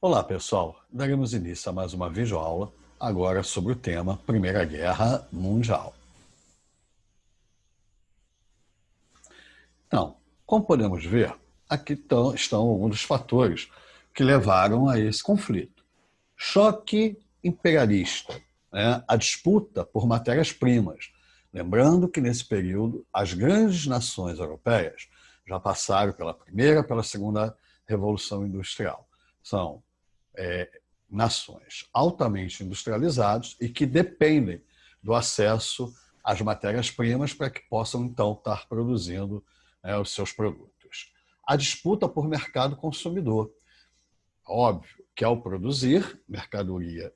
Olá, pessoal. Daremos início a mais uma videoaula, agora sobre o tema Primeira Guerra Mundial. Então, como podemos ver, aqui estão alguns dos fatores que levaram a esse conflito. Choque imperialista, né? A disputa por matérias-primas. Lembrando que, nesse período, as grandes nações europeias já passaram pela Primeira e pela Segunda Revolução Industrial. São nações altamente industrializadas e que dependem do acesso às matérias-primas para que possam, então, estar produzindo os seus produtos. A disputa por mercado consumidor. Óbvio que, ao produzir mercadoria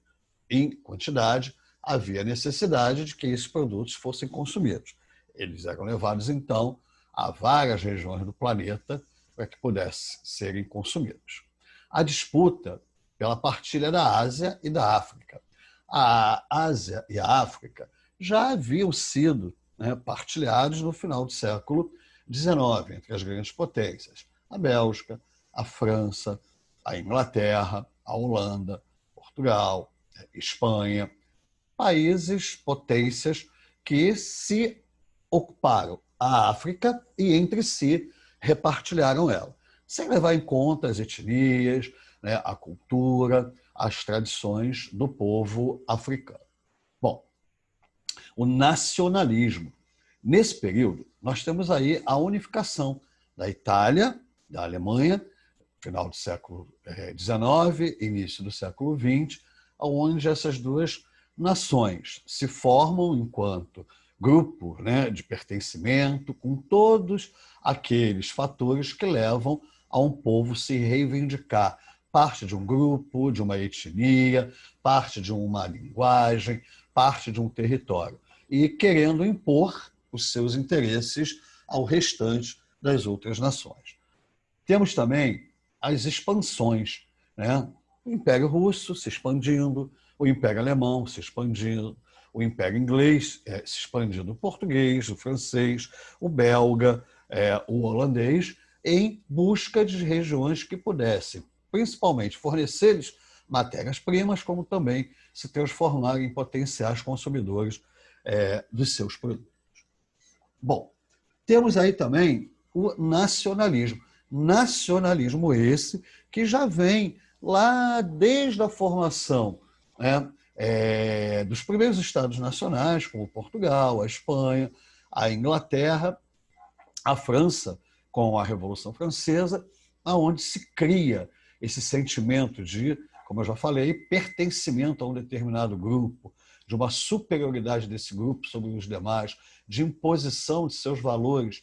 em quantidade, havia necessidade de que esses produtos fossem consumidos. Eles eram levados, então, a várias regiões do planeta para que pudessem serem consumidos. A disputa pela partilha da Ásia e da África. A Ásia e a África já haviam sido partilhados no final do século XIX entre as grandes potências. A Bélgica, a França, a Inglaterra, a Holanda, Portugal, Espanha, países, potências que se ocuparam a África e entre si repartilharam ela, sem levar em conta as etnias, a cultura, as tradições do povo africano. Bom, o nacionalismo. Nesse período, nós temos aí a unificação da Itália, da Alemanha, final do século XIX, início do século XX, onde essas duas nações se formam enquanto grupo de pertencimento, com todos aqueles fatores que levam a um povo se reivindicar parte de um grupo, de uma etnia, parte de uma linguagem, parte de um território, e querendo impor os seus interesses ao restante das outras nações. Temos também as expansões, o Império Russo se expandindo, o Império Alemão se expandindo, o Império Inglês se expandindo, o português, o francês, o belga, o holandês, em busca de regiões que pudessem, principalmente, fornecer-lhes matérias-primas, como também se transformar em potenciais consumidores dos seus produtos. Bom, temos aí também o nacionalismo. Nacionalismo esse que já vem lá desde a formação dos primeiros estados nacionais, como Portugal, a Espanha, a Inglaterra, a França, com a Revolução Francesa, onde se cria esse sentimento de, como eu já falei, pertencimento a um determinado grupo, de uma superioridade desse grupo sobre os demais, de imposição de seus valores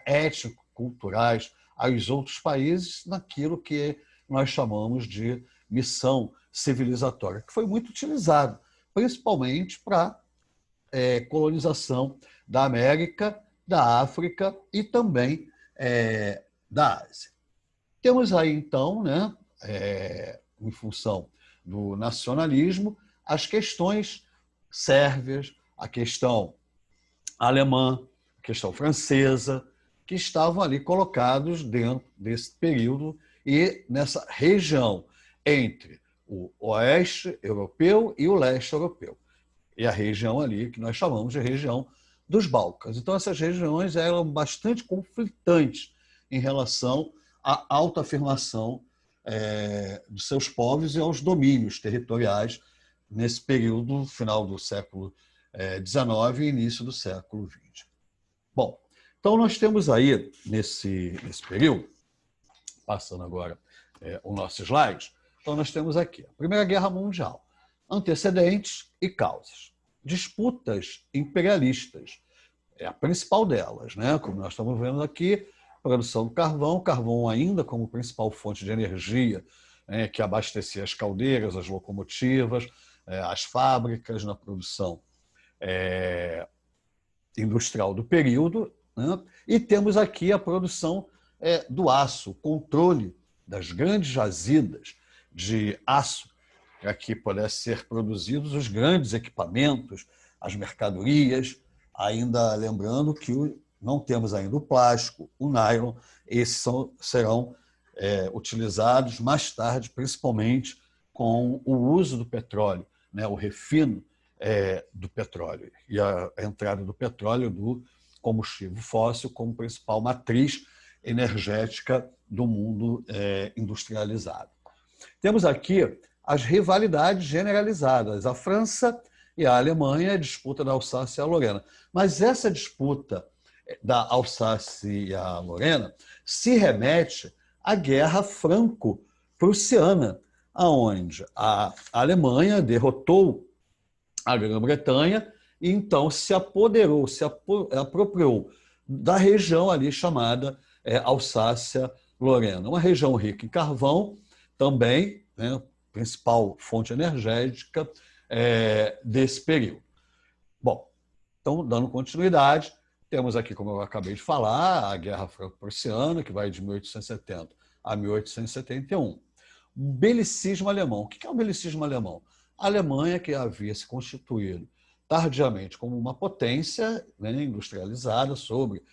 étnico-culturais aos outros países naquilo que nós chamamos de missão civilizatória, que foi muito utilizado, principalmente para colonização da América, da África e também da Ásia. Temos aí, então, em função do nacionalismo, as questões sérvias, a questão alemã, a questão francesa, que estavam ali colocados dentro desse período e nessa região entre o oeste europeu e o leste europeu. E a região ali que nós chamamos de região dos Balcãs. Então, essas regiões eram bastante conflitantes em relação à autoafirmação dos seus povos e aos domínios territoriais nesse período, final do século XIX e início do século XX. Bom, então nós temos aí, nesse período, passando agora o nosso slide, então nós temos aqui a Primeira Guerra Mundial, antecedentes e causas. Disputas imperialistas, é a principal delas, como nós estamos vendo aqui, produção do carvão, carvão ainda como principal fonte de energia, que abastecia as caldeiras, as locomotivas, as fábricas na produção industrial do período, e temos aqui a produção do aço, o controle das grandes jazidas de aço, para que pudessem ser produzidos os grandes equipamentos, as mercadorias, ainda lembrando que não temos ainda o plástico, o nylon, esses serão utilizados mais tarde, principalmente com o uso do petróleo, né, o refino do petróleo e a entrada do petróleo, do combustível fóssil, como principal matriz energética do mundo industrializado. Temos aqui as rivalidades generalizadas. A França e a Alemanha, a disputa da Alsácia e a Lorena. Mas essa disputa da Alsácia e a Lorena se remete à Guerra Franco-Prussiana, onde a Alemanha derrotou a Grã-Bretanha e então se apoderou, se apropriou da região ali chamada Alsácia-Lorena. Uma região rica em carvão também, né, principal fonte energética desse período. Bom, então, dando continuidade, temos aqui, como eu acabei de falar, a Guerra Franco-Prussiana, que vai de 1870 a 1871. O belicismo alemão. O que é o belicismo alemão? A Alemanha, que havia se constituído tardiamente como uma potência, né, industrializada, sobre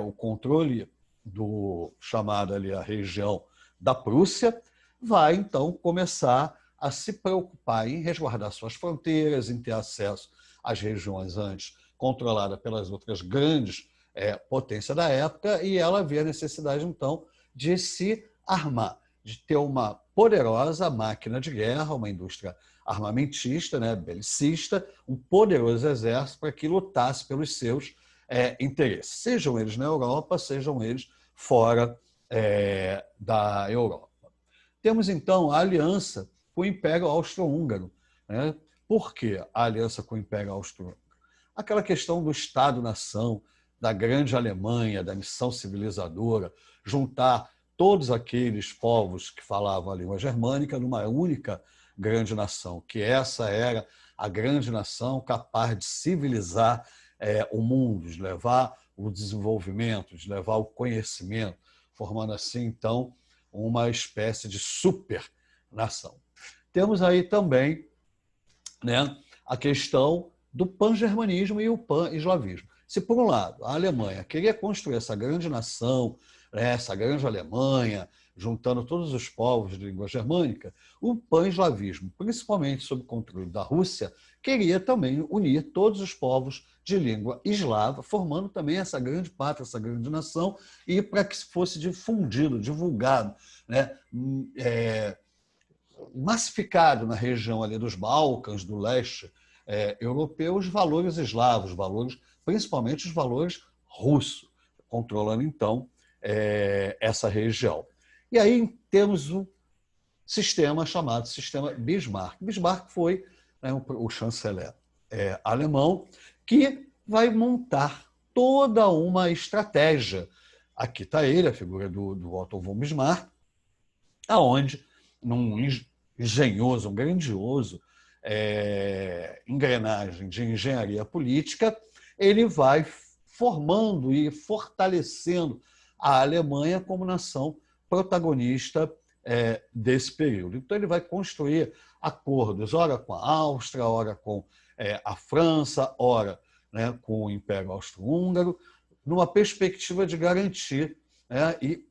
o controle do chamado ali a região da Prússia, vai então começar a se preocupar em resguardar suas fronteiras, em ter acesso às regiões antes controladas pelas outras grandes potências da época, e ela vê a necessidade então de se armar, de ter uma poderosa máquina de guerra, uma indústria armamentista, né, belicista, um poderoso exército para que lutasse pelos seus interesses, sejam eles na Europa, sejam eles fora da Europa. Temos, então, a aliança com o Império Austro-Húngaro. Né? Por que a aliança com o Império Austro-Húngaro? Aquela questão do Estado-nação, da grande Alemanha, da missão civilizadora, juntar todos aqueles povos que falavam a língua germânica numa única grande nação, que essa era a grande nação capaz de civilizar o mundo, de levar o desenvolvimento, de levar o conhecimento, formando assim, então, uma espécie de super-nação. Temos aí também, né, a questão do pan-germanismo e o pan-eslavismo. Se, por um lado, a Alemanha queria construir essa grande nação, essa grande Alemanha, juntando todos os povos de língua germânica, o pan-eslavismo, principalmente sob o controle da Rússia, queria também unir todos os povos de língua eslava, formando também essa grande pátria, essa grande nação, e para que fosse difundido, divulgado, né, massificado na região ali dos Balcãs, do leste europeu, os valores eslavos, valores, principalmente os valores russos, controlando então essa região. E aí temos um sistema chamado sistema Bismarck. Bismarck foi, né, o chanceler alemão que vai montar toda uma estratégia. Aqui está ele, a figura do Otto von Bismarck, aonde, num engenhoso, um grandioso engrenagem de engenharia política, ele vai formando e fortalecendo a Alemanha como nação protagonista desse período. Então, ele vai construir acordos, ora com a Áustria, ora com a França, ora, né, com o Império Austro-Húngaro, numa perspectiva de garantir, né, e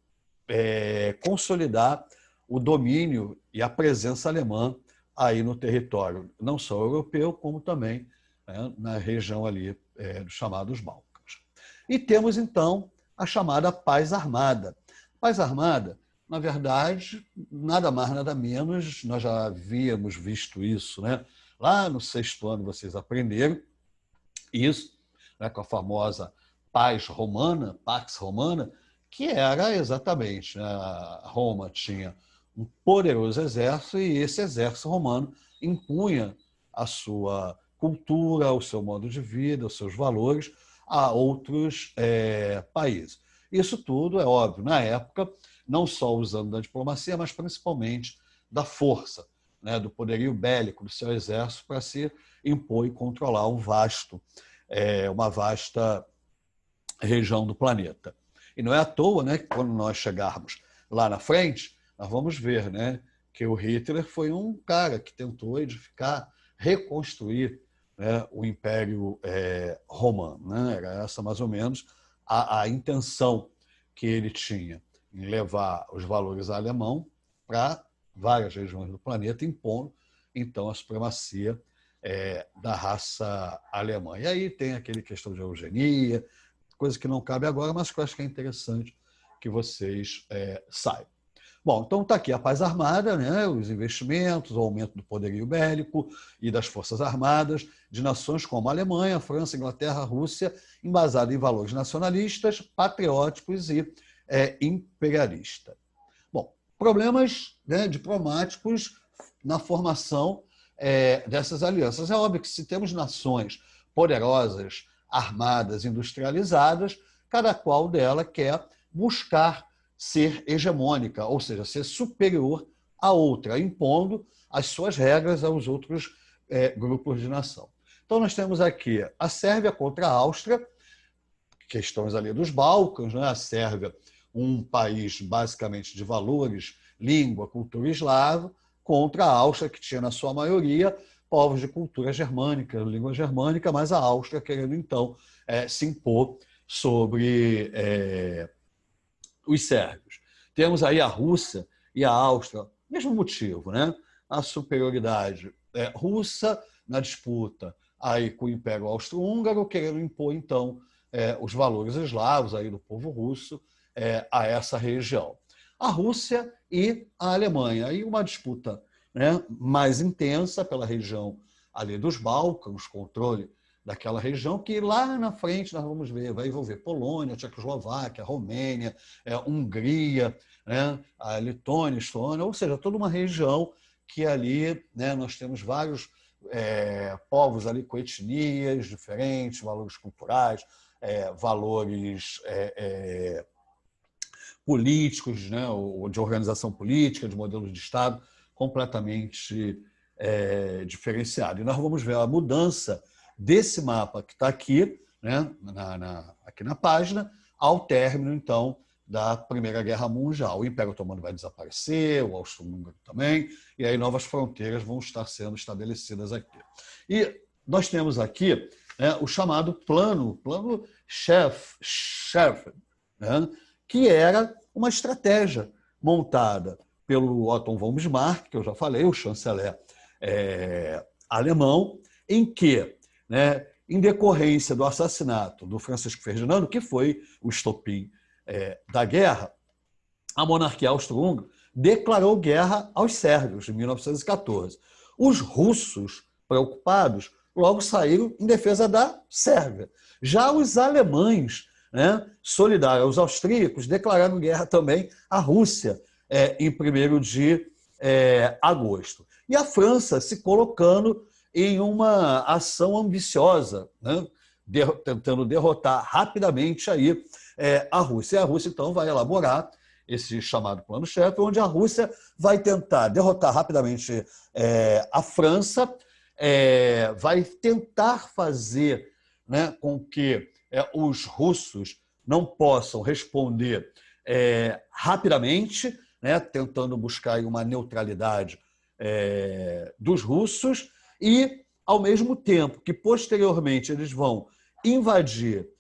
consolidar o domínio e a presença alemã aí no território, não só europeu, como também, né, na região ali dos chamados Balcãs. E temos, então, a chamada paz armada. Paz armada, na verdade, nada mais, nada menos, nós já havíamos visto isso, né? Lá no 6º ano vocês aprenderam isso, né, com a famosa Pax Romana, que era exatamente, né, Roma tinha um poderoso exército e esse exército romano impunha a sua cultura, o seu modo de vida, os seus valores a outros países. Isso tudo, é óbvio, na época, não só usando da diplomacia, mas principalmente da força, né, do poderio bélico do seu exército para se impor e controlar uma vasta região do planeta. E não é à toa, né, que quando nós chegarmos lá na frente, nós vamos ver, né, que o Hitler foi um cara que tentou edificar, reconstruir, né, o Império Romano. Né? Era essa mais ou menos a intenção que ele tinha. em levar os valores alemão para várias regiões do planeta, impondo, então, a supremacia da raça alemã. E aí tem aquele questão de eugenia, coisa que não cabe agora, mas que eu acho que é interessante que vocês saibam. Bom, então está aqui a paz armada, né, os investimentos, o aumento do poderio bélico e das forças armadas de nações como a Alemanha, a França, a Inglaterra, a Rússia, embasado em valores nacionalistas, patrióticos e imperialistas. Bom, problemas, né, diplomáticos na formação dessas alianças. É óbvio que se temos nações poderosas, armadas, industrializadas, cada qual dela quer buscar ser hegemônica, ou seja, ser superior à outra, impondo as suas regras aos outros grupos de nação. Então, nós temos aqui a Sérvia contra a Áustria, questões ali dos Balcãs, né? A Sérvia, um país basicamente de valores, língua, cultura eslava, contra a Áustria, que tinha na sua maioria povos de cultura germânica, língua germânica, mas a Áustria querendo então se impor sobre os sérvios. Temos aí a Rússia e a Áustria, mesmo motivo, né? A superioridade russa na disputa aí com o Império Austro-Húngaro, querendo impor, então, os valores eslavos aí do povo russo a essa região. A Rússia e a Alemanha. Aí uma disputa, né, mais intensa pela região ali dos Balcãs, controle daquela região, que lá na frente nós vamos ver, vai envolver Polônia, Tchecoslováquia, Romênia, Hungria, né, a Letônia, Estônia, ou seja, toda uma região que ali, né, nós temos vários povos ali com etnias diferentes, valores culturais, valores políticos, né, ou de organização política, de modelos de Estado completamente diferenciado. E nós vamos ver a mudança desse mapa que está aqui, né, aqui na página, ao término, então, da Primeira Guerra Mundial. O Império Otomano vai desaparecer, o Austro-Húngaro também, e aí novas fronteiras vão estar sendo estabelecidas aqui. E nós temos aqui o chamado plano Scherff, né, que era uma estratégia montada pelo Otto von Bismarck, que eu já falei, o chanceler alemão, em que, né, em decorrência do assassinato do Francisco Ferdinando, que foi o estopim da guerra, a monarquia austro-húngara declarou guerra aos sérvios, em 1914. Os russos, preocupados, logo saíram em defesa da Sérvia. Já os alemães, né, solidários aos austríacos, declararam guerra também à Rússia em 1º de agosto. E a França se colocando em uma ação ambiciosa, né, tentando derrotar rapidamente aí, a Rússia. E a Rússia, então, vai elaborar esse chamado Plano Scherff, onde a Rússia vai tentar derrotar rapidamente a França, vai tentar fazer, né, com que os russos não possam responder rapidamente, né, tentando buscar aí uma neutralidade dos russos, e, ao mesmo tempo que, posteriormente, eles vão invadir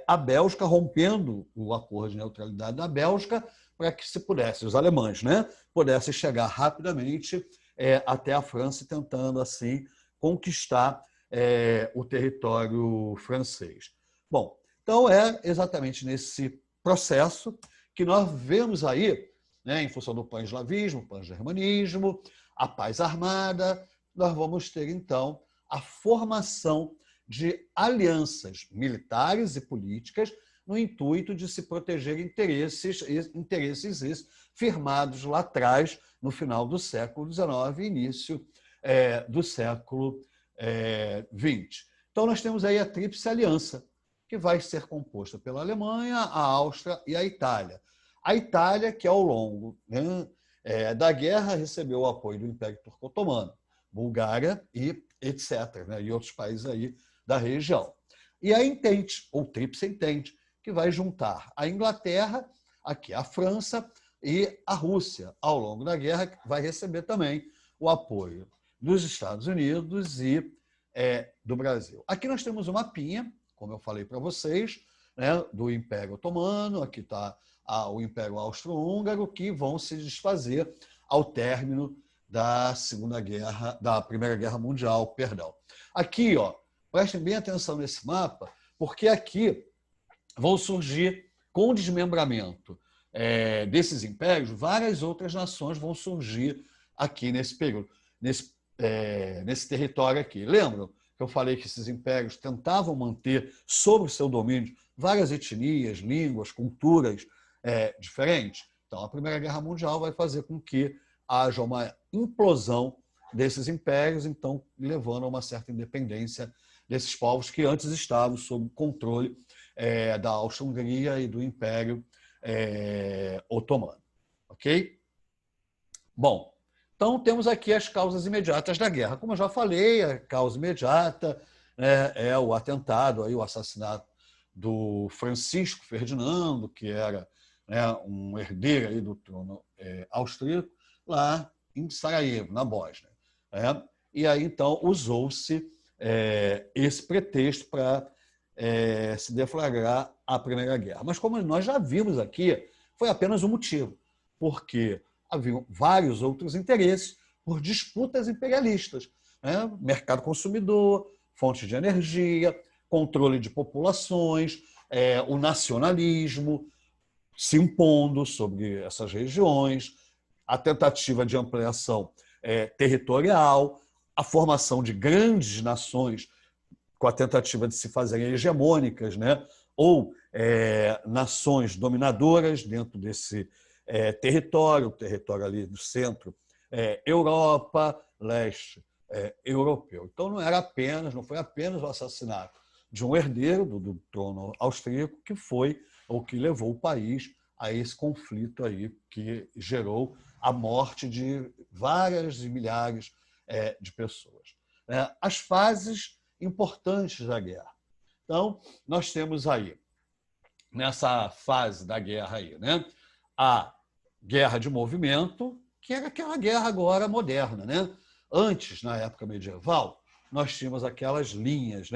a Bélgica, rompendo o acordo de neutralidade da Bélgica, para que se pudesse, os alemães, né, pudessem chegar rapidamente até a França, tentando, assim, conquistar o território francês. Bom, então é exatamente nesse processo que nós vemos aí, né, em função do pan-eslavismo, pan-germanismo, a paz armada, nós vamos ter, então, a formação de alianças militares e políticas no intuito de se proteger interesses firmados lá atrás, no final do século XIX e início do século XX. Então, nós temos aí a Tríplice Aliança, que vai ser composta pela Alemanha, a Áustria e a Itália. A Itália, que ao longo, né, da guerra recebeu o apoio do Império Turco-Otomano, Bulgária e etc., né, e outros países aí da região. E a Entente, ou Tríplice Entente, que vai juntar a Inglaterra, aqui a França e a Rússia. Ao longo da guerra, vai receber também o apoio dos Estados Unidos e do Brasil. Aqui nós temos um mapinha, como eu falei para vocês, né, do Império Otomano. Aqui está ao Império Austro-Húngaro, que vão se desfazer ao término da Primeira Guerra Mundial, perdão. Aqui, ó, prestem bem atenção nesse mapa, porque aqui vão surgir, com o desmembramento desses impérios, várias outras nações vão surgir aqui nesse período, nesse território aqui. Lembram que eu falei que esses impérios tentavam manter sob o seu domínio várias etnias, línguas, culturas diferentes? Então, a Primeira Guerra Mundial vai fazer com que haja uma implosão desses impérios, então levando a uma certa independência desses povos que antes estavam sob controle da Áustria-Hungria e do Império Otomano. Ok? Bom, então temos aqui as causas imediatas da guerra. Como eu já falei, a causa imediata é o atentado, o assassinato do Francisco Ferdinando, que era um herdeiro aí do trono austríaco, lá em Sarajevo, na Bósnia. E aí, então, usou-se esse pretexto para se deflagrar a Primeira Guerra. Mas, como nós já vimos aqui, foi apenas um motivo, porque haviam vários outros interesses por disputas imperialistas. Mercado consumidor, fonte de energia, controle de populações, o nacionalismo se impondo sobre essas regiões, a tentativa de ampliação territorial, a formação de grandes nações com a tentativa de se fazerem hegemônicas, ou nações dominadoras dentro desse território ali do centro, Europa, leste europeu. Então não foi apenas o assassinato de um herdeiro do trono austríaco que foi ou que levou o país a esse conflito aí que gerou a morte de várias e milhares de pessoas. As fases importantes da guerra. Então, nós temos aí, nessa fase da guerra aí, a guerra de movimento, que era aquela guerra agora moderna. Antes, na época medieval, nós tínhamos aquelas linhas.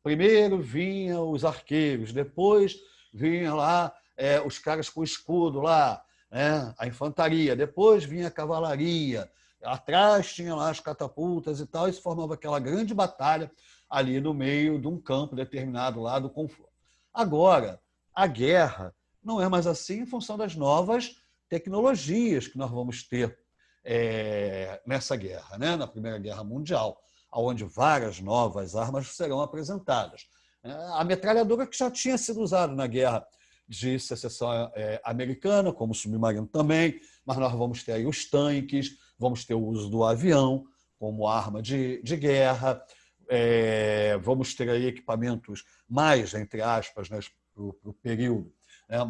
Primeiro vinham os arqueiros, depois vinham lá os caras com escudo lá, a infantaria, depois vinha a cavalaria, atrás tinha lá as catapultas e tal, e se formava aquela grande batalha ali no meio de um campo determinado lá do confronto. Agora, a guerra não é mais assim em função das novas tecnologias que nós vamos ter nessa guerra, na Primeira Guerra Mundial, onde várias novas armas serão apresentadas. A metralhadora que já tinha sido usada na Guerra de Secessão Americana, como submarino também, mas nós vamos ter aí os tanques, vamos ter o uso do avião como arma de guerra, vamos ter aí equipamentos mais, entre aspas, para o período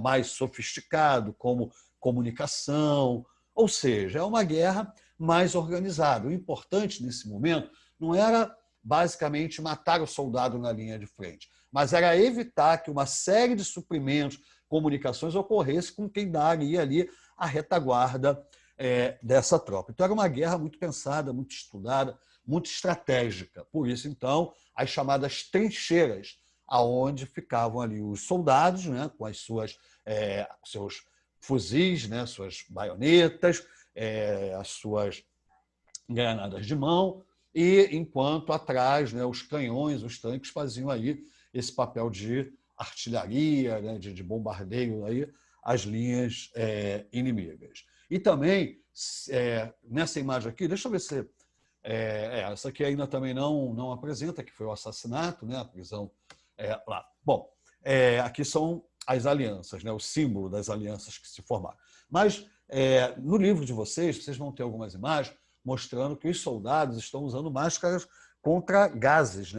mais sofisticado, como comunicação, ou seja, é uma guerra mais organizada. O importante nesse momento não era basicamente matar o soldado na linha de frente, mas era evitar que uma série de suprimentos, comunicações ocorresse com quem daria ali a retaguarda dessa tropa. Então, era uma guerra muito pensada, muito estudada, muito estratégica. Por isso, então, as chamadas trincheiras, aonde ficavam ali os soldados, com as seus fuzis, suas baionetas, as suas granadas de mão, e enquanto atrás os canhões, os tanques faziam aí esse papel de artilharia, de bombardeio aí às linhas inimigas. E também, nessa imagem aqui, deixa eu ver se... essa aqui ainda também não apresenta, que foi o assassinato, a prisão lá. Bom, aqui são as alianças, o símbolo das alianças que se formaram. Mas no livro de vocês vão ter algumas imagens mostrando que os soldados estão usando máscaras contra gases.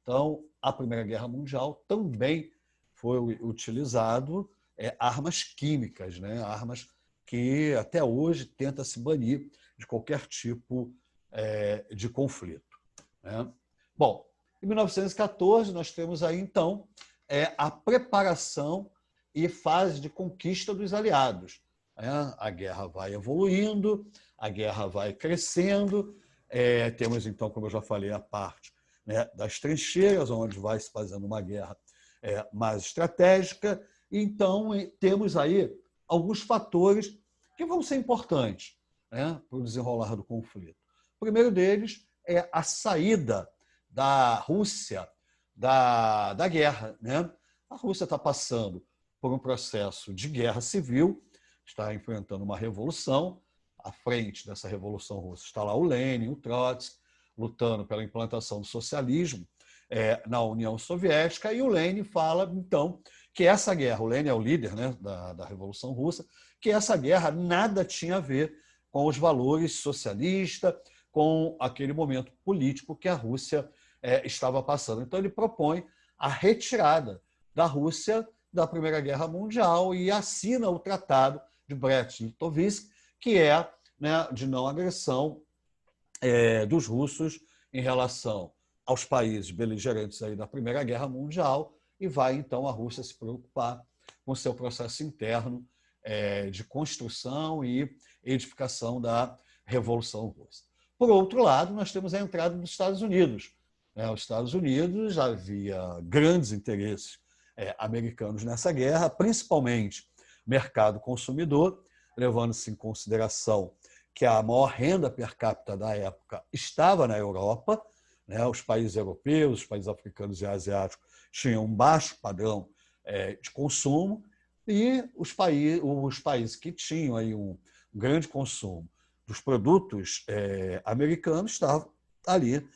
Então, a Primeira Guerra Mundial também foi utilizado armas químicas, armas que até hoje tenta se banir de qualquer tipo de conflito. Bom, em 1914 nós temos aí então a preparação e fase de conquista dos aliados. A guerra vai evoluindo, a guerra vai crescendo, temos então, como eu já falei, a parte das trincheiras, onde vai se fazendo uma guerra mais estratégica, Então, temos aí alguns fatores que vão ser importantes, né, para o desenrolar do conflito. O primeiro deles é a saída da Rússia da guerra, né? A Rússia está passando por um processo de guerra civil, está enfrentando uma revolução. À frente dessa revolução russa está lá o Lenin, o Trotsky, lutando pela implantação do socialismo na União Soviética, e o Lenin fala, então, que essa guerra, o Lenin é o líder, né, da Revolução Russa, que essa guerra nada tinha a ver com os valores socialistas, com aquele momento político que a Rússia estava passando. Então, ele propõe a retirada da Rússia da Primeira Guerra Mundial e assina o Tratado de Brest-Litovsk, que é, né, de não agressão dos russos em relação aos países beligerantes aí da Primeira Guerra Mundial, e vai, então, a Rússia se preocupar com seu processo interno de construção e edificação da Revolução Russa. Por outro lado, nós temos a entrada dos Estados Unidos. Os Estados Unidos, havia grandes interesses americanos nessa guerra, principalmente mercado consumidor, levando-se em consideração que a maior renda per capita da época estava na Europa, né? Os países europeus, os países africanos e asiáticos tinham um baixo padrão de consumo, e os países que tinham aí um grande consumo dos produtos americanos estavam ali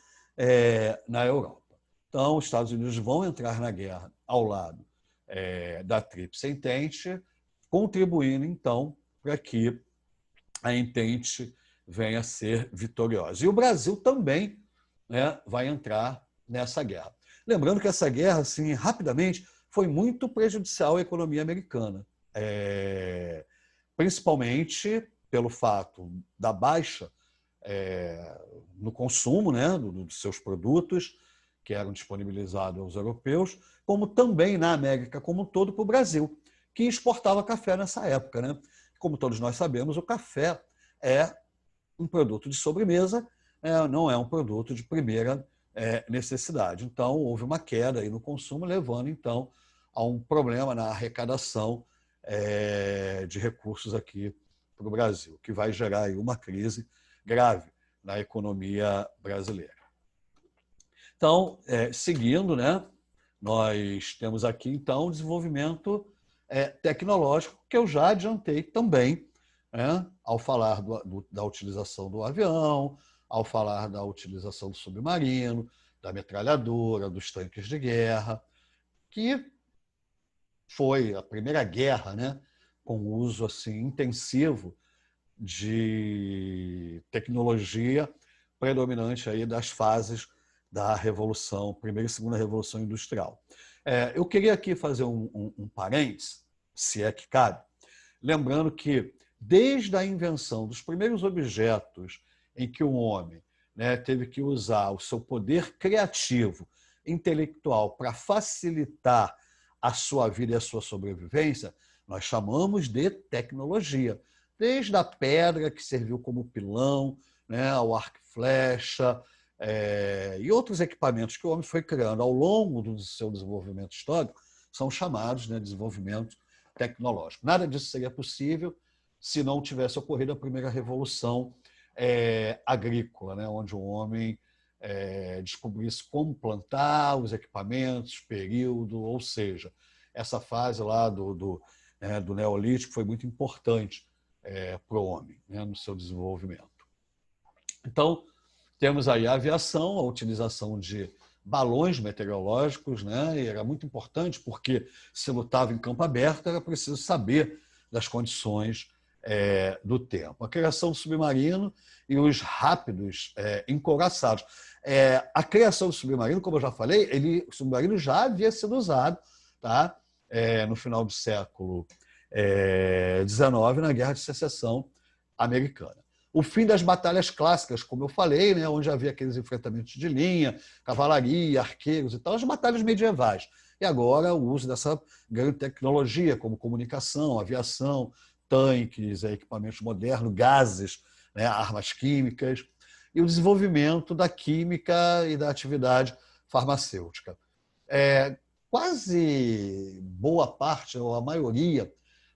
na Europa. Então, os Estados Unidos vão entrar na guerra ao lado da Tríplice Entente, contribuindo, então, para que a Entente venha a ser vitoriosa. E o Brasil também, né, vai entrar nessa guerra. Lembrando que essa guerra, assim, rapidamente, foi muito prejudicial à economia americana, principalmente pelo fato da baixa no consumo, né, dos seus produtos, que eram disponibilizados aos europeus, como também na América como um todo para o Brasil, que exportava café nessa época, né? Como todos nós sabemos, o café é um produto de sobremesa, não é um produto de primeira necessidade. Então, houve uma queda aí no consumo, levando, então, a um problema na arrecadação de recursos aqui para o Brasil, que vai gerar aí uma crise grave na economia brasileira. Então, seguindo, né, nós temos aqui, então, o desenvolvimento tecnológico, que eu já adiantei também, né, ao falar da utilização do avião, ao falar da utilização do submarino, da metralhadora, dos tanques de guerra, que foi a primeira guerra, né, com uso assim, intensivo de tecnologia predominante aí das fases da Revolução, Primeira e Segunda Revolução Industrial. Eu queria aqui fazer um parênteses, se é que cabe, lembrando que desde a invenção dos primeiros objetos em que o homem, né, teve que usar o seu poder criativo, intelectual, para facilitar a sua vida e a sua sobrevivência, nós chamamos de tecnologia. Desde a pedra, que serviu como pilão, né, ao arco e flecha, e outros equipamentos que o homem foi criando ao longo do seu desenvolvimento histórico, são chamados, né, de desenvolvimento tecnológico. Nada disso seria possível se não tivesse ocorrido a primeira revolução agrícola, né, onde o homem descobrisse como plantar, os equipamentos, período, ou seja, essa fase lá do Neolítico foi muito importante para o homem, né, no seu desenvolvimento. Então, temos aí a aviação, a utilização de balões meteorológicos, né, e era muito importante porque se lutava em campo aberto, era preciso saber das condições do tempo. A criação do submarino e os rápidos encouraçados. A criação do submarino, como eu já falei, o submarino já havia sido usado, tá, no final do século XIX, na Guerra de Secessão Americana. O fim das batalhas clássicas, como eu falei, né, onde havia aqueles enfrentamentos de linha, cavalaria, arqueiros e tal, as batalhas medievais. E agora o uso dessa grande tecnologia, como comunicação, aviação, tanques, equipamentos modernos, gases, né, armas químicas, e o desenvolvimento da química e da atividade farmacêutica. quase boa parte, ou a maioria,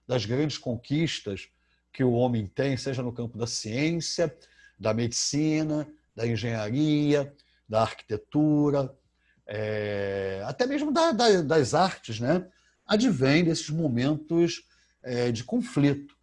das grandes conquistas que o homem tem, seja no campo da ciência, da medicina, da engenharia, da arquitetura, até mesmo das artes, né? Advém desses momentos de conflito,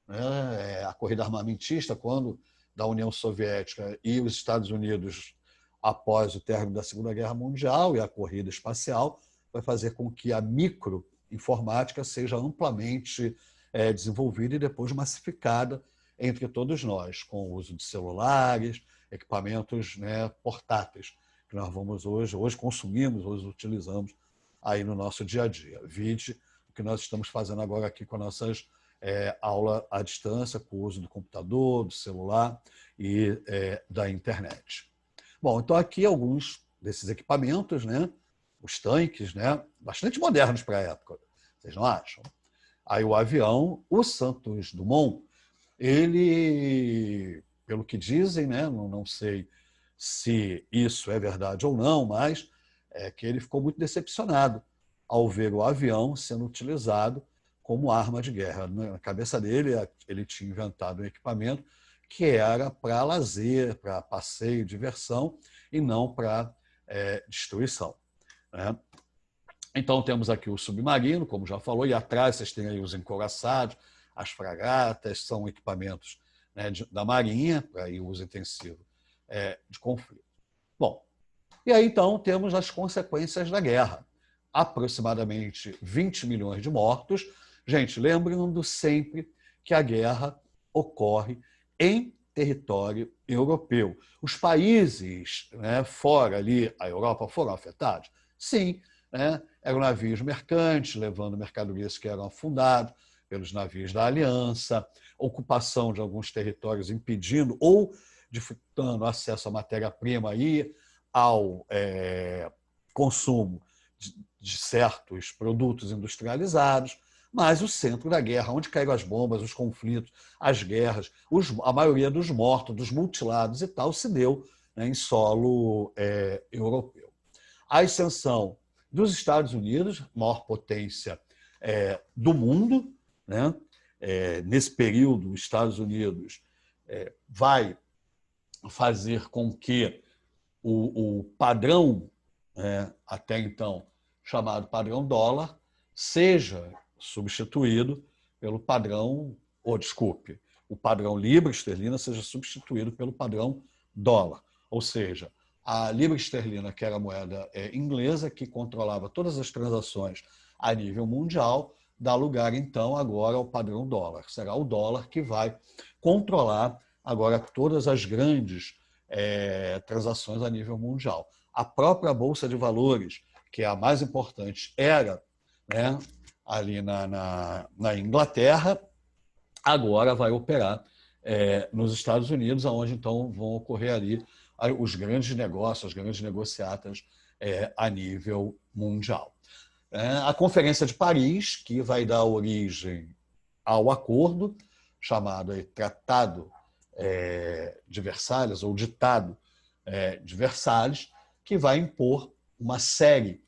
né? A corrida armamentista, quando da União Soviética e os Estados Unidos, após o término da Segunda Guerra Mundial, e a corrida espacial, vai fazer com que a microinformática seja amplamente desenvolvida e depois massificada entre todos nós, com o uso de celulares, equipamentos, né, portáteis, que nós vamos hoje consumimos, hoje utilizamos aí no nosso dia a dia. Vide o que nós estamos fazendo agora aqui com nossas aula à distância, com o uso do computador, do celular e da internet. Bom, então aqui alguns desses equipamentos, né? Os tanques, né? Bastante modernos para a época, vocês não acham? Aí o avião, o Santos Dumont, ele, pelo que dizem, né? Não sei se isso é verdade ou não, mas é que ele ficou muito decepcionado ao ver o avião sendo utilizado como arma de guerra. Na cabeça dele, ele tinha inventado um equipamento que era para lazer, para passeio, diversão, e não para destruição, né? Então, temos aqui o submarino, como já falou, e atrás vocês têm aí os encouraçados, as fragatas, são equipamentos, né, da Marinha, para uso intensivo de conflito. Bom, e aí então temos as consequências da guerra. Aproximadamente 20 milhões de mortos. Gente, lembrando sempre que a guerra ocorre em território europeu. Os países, né, fora ali a Europa foram afetados? Sim, né? Eram navios mercantes levando mercadorias que eram afundados pelos navios da Aliança, ocupação de alguns territórios impedindo ou dificultando acesso à matéria-prima e ao consumo de certos produtos industrializados. Mas o centro da guerra, onde caíram as bombas, os conflitos, as guerras, a maioria dos mortos, dos mutilados e tal, se deu, né, em solo europeu. A ascensão dos Estados Unidos, maior potência do mundo, né? Nesse período, os Estados Unidos vai fazer com que o padrão, até então chamado padrão dólar, seja substituído pelo padrão, o padrão libra esterlina seja substituído pelo padrão dólar. Ou seja, a libra esterlina, que era a moeda inglesa, que controlava todas as transações a nível mundial, dá lugar, então, agora ao padrão dólar. Será o dólar que vai controlar agora todas as grandes transações a nível mundial. A própria Bolsa de Valores, que é a mais importante, era, né, ali na Inglaterra, agora vai operar nos Estados Unidos, onde então vão ocorrer ali os grandes negócios, as grandes negociatas a nível mundial. A Conferência de Paris, que vai dar origem ao acordo, chamado Tratado de Versalhes, ou Ditado de Versalhes, que vai impor uma série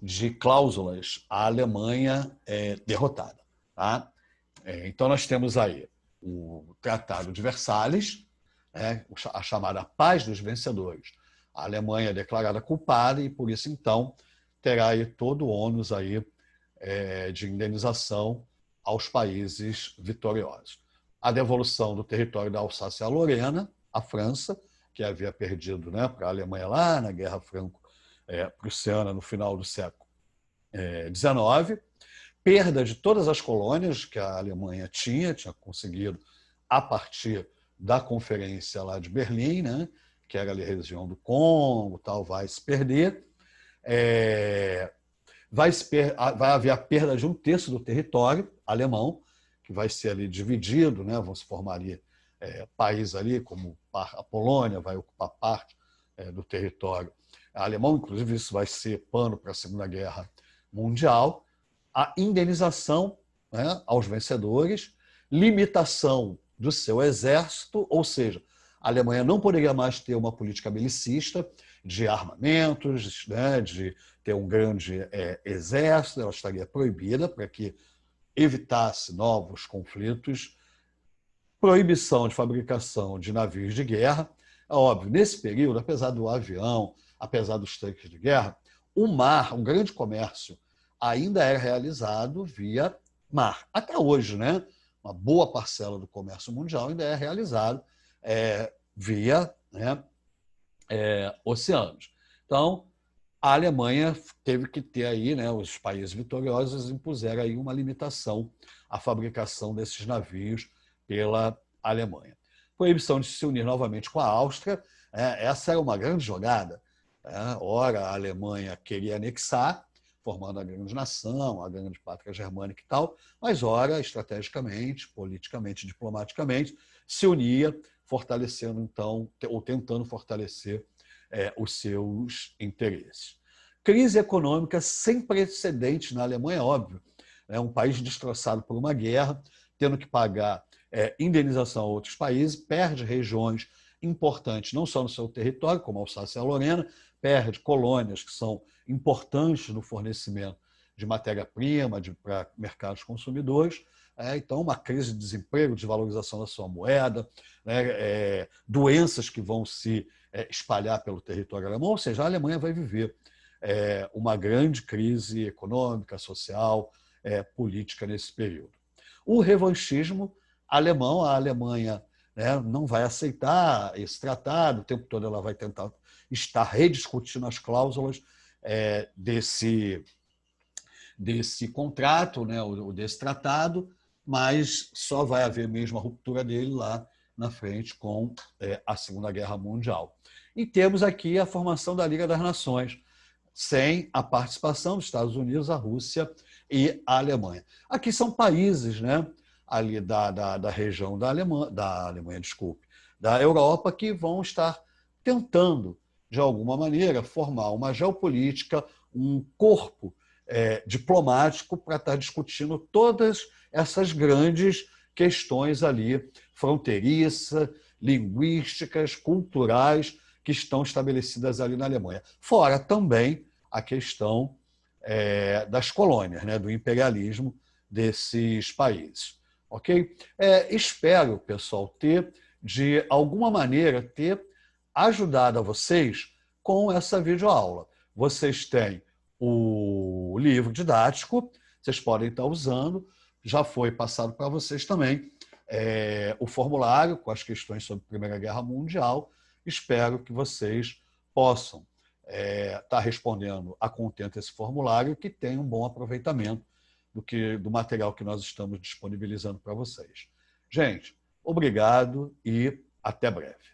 de cláusulas à Alemanha derrotada. Tá? Então, nós temos aí o Tratado de Versalhes, a chamada Paz dos Vencedores. A Alemanha é declarada culpada e, por isso, então, terá aí todo o ônus aí, de indenização aos países vitoriosos. A devolução do território da Alsácia-Lorena à França, que havia perdido, né, para a Alemanha lá na Guerra Franco-Prussiana no final do século XIX, perda de todas as colônias que a Alemanha tinha conseguido a partir da Conferência lá de Berlim, né, que era ali a região do Congo, tal, vai se perder. Vai haver a perda de 1/3 do território alemão, que vai ser ali dividido, né, vão se formar ali países ali, como a Polônia vai ocupar parte do território alemão, inclusive isso vai ser pano para a Segunda Guerra Mundial. A indenização, né, aos vencedores, limitação do seu exército, ou seja, A Alemanha não poderia mais ter uma política belicista de armamentos, né, de ter um grande exército, ela estaria proibida para que evitasse novos conflitos, proibição de fabricação de navios de guerra. É óbvio, nesse período, apesar do avião, apesar dos tanques de guerra, o mar, um grande comércio, ainda era realizado via mar. Até hoje, né? Uma boa parcela do comércio mundial ainda é realizado via, né, oceanos. Então, a Alemanha teve que ter aí, né, os países vitoriosos impuseram aí uma limitação à fabricação desses navios pela Alemanha. Proibição de se unir novamente com a Áustria, essa era uma grande jogada. Ora, a Alemanha queria anexar, formando a grande nação, a grande pátria germânica e tal, mas ora, estrategicamente, politicamente, diplomaticamente, se unia, fortalecendo então, ou tentando fortalecer os seus interesses. Crise econômica sem precedentes na Alemanha, óbvio. É um país destroçado por uma guerra, tendo que pagar indenização a outros países, perde regiões importantes, não só no seu território, como a Alsácia e a Lorena, perde colônias que são importantes no fornecimento de matéria-prima para mercados consumidores. Então, uma crise de desemprego, desvalorização da sua moeda, né, doenças que vão se espalhar pelo território alemão, ou seja, a Alemanha vai viver uma grande crise econômica, social, política nesse período. O revanchismo alemão, a Alemanha, né, não vai aceitar esse tratado, o tempo todo ela vai tentar estar rediscutindo as cláusulas desse contrato, né, ou desse tratado, mas só vai haver mesmo a ruptura dele lá na frente com a Segunda Guerra Mundial. E temos aqui a formação da Liga das Nações, sem a participação dos Estados Unidos, a Rússia e a Alemanha. Aqui são países, né, ali da região da Alemanha, desculpe, da Europa, que vão estar tentando, de alguma maneira, formar uma geopolítica, um corpo diplomático para estar discutindo todas essas grandes questões ali, fronteiriças, linguísticas, culturais, que estão estabelecidas ali na Alemanha. Fora também a questão das colônias, né, do imperialismo desses países. Ok? Espero, pessoal, de alguma maneira, ajudado a vocês com essa videoaula. Vocês têm o livro didático, vocês podem estar usando, já foi passado para vocês também o formulário com as questões sobre a Primeira Guerra Mundial. Espero que vocês possam estar respondendo a contento esse formulário e que tenham um bom aproveitamento do material que nós estamos disponibilizando para vocês. Gente, obrigado e até breve.